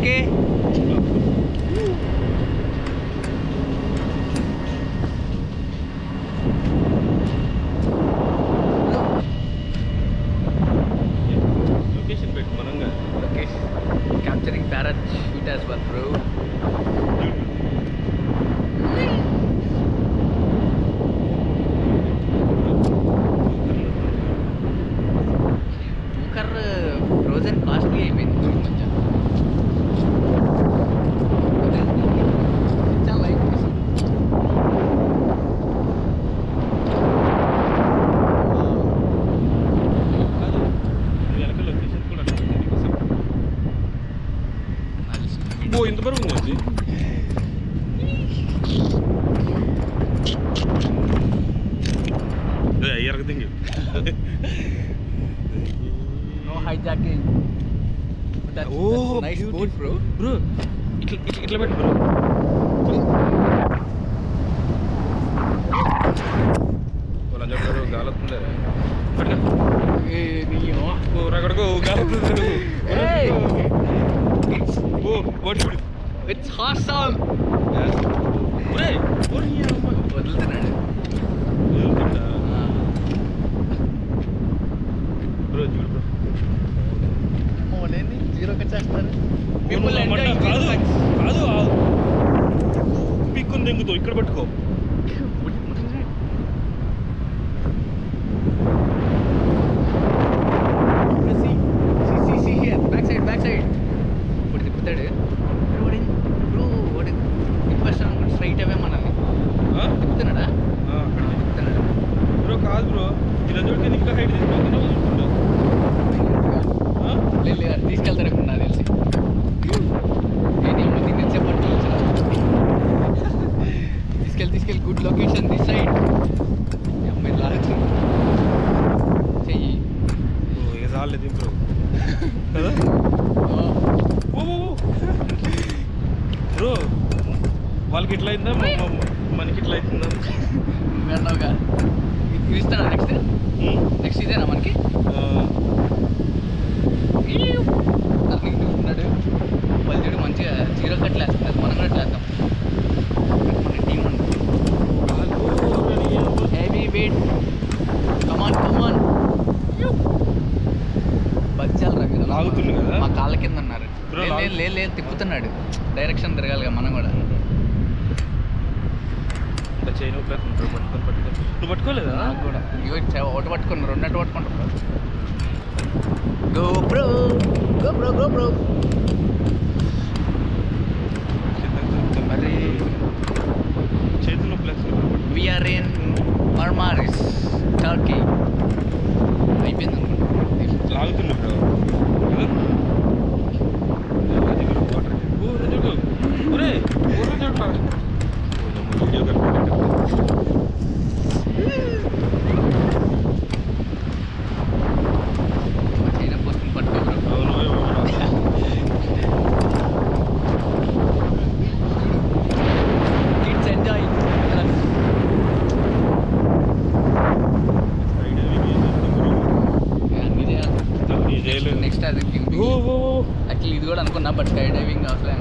Okay. Location పెట్టు మనంగా. Location capturing parachute as well bro. టూకర్ ఫ్రోజన్ కాస్ట్లీ అయిపోయింది ఈ మధ్య. చాలా లైక్ కాదు వెనక లొకేషన్ కూడా అట్లా పెట్టు నీకోసం. ఓ ఇంత బరువు ఉంది. ఎరగ దింగి. No hijacking. Oh nice boat bro. Bro ఇట్లా పెట్టు బ్రో. వాళ్ళని చెప్పారు గాలొస్తుందే పట్టుకో. ఓ రగడకో గాలొస్తుంది. ఓ ఓడి చూడు. It's awesome. ఒరేయ్ ఓడి అమ్మ వదులుతున్నాడు. వెళ్తుందా బ్రో చూడు బ్రో. ఓలేని జీరోకి చేస్తారు. కాదు కాదు పిక్కుని దెంగుతావు. ఇక్కడ పట్టుకో. బ్యాక్ సైడ్ ఇప్పుడు తిప్పుతాడు బ్రో. వాడు తిప్పేస్తాను స్ట్రైట్ అవే మనల్ని తిప్పుతున్నాడా? అక్కడ తిప్పుతున్నాడు బ్రో. కాదు బ్రో ఇలా చూడితే ఇంకా హైట్ తీసుకుంటున్నావు చూస్తుండో. లేదు తీసుకెళ్తారు ఇప్పుడు నాకు తెలిసి. నేను తినేసే పట్టుకోవచ్చు. తీసుకెళ్ళి గుడ్ లొకేషన్ దిస్ సైడ్. అమ్మాయి లాగుతుంది చెయ్యి. ఏ సార్లేదు బ్రో కదా. ఓ బ్రో వాళ్ళకి ఇట్లా అయిందా మనకి ఇట్లా అవుతుందా? అన్నావుగా ఇది ఇస్తాడా నెక్స్ట్ ఇదేనా మనకి? ఉన్నాడు పల్లెడు మంచిగా జీరో కట్లు వేస్తుంది. మనం కూడా వేద్దాం. మన టీం హెవీ వెయిట్. కమాన్ బచ్చాలు రా మీరు. లాగుతుంది కదా. మా కాళ్ళ కింద ఉన్నారు. లేదు తిప్పుతున్నాడు. డైరెక్షన్ తిరగాలిగా మనం కూడా. ఇంకా చైన్ పట్టుకొని నువ్వు పట్టుకోలేదా? నాకు కూడా ఒకటి పట్టుకున్నారు. రెండట్టు పట్టుకుంటారు. GoPro. మరి చేతులు plus we are in Marmaris, Turkey. అయిపోయింది అనుకుంటా. లాగుతుంది బ్రో. వీడియో చైనా పోస్టులు పట్టుకోరు. Kids enjoy. అన్ని చేయాలి. నెక్స్ట్ అది యాక్చువల్లీ ఇది కూడా అనుకున్నా. బట్ స్కై డైవింగ్ అవసరం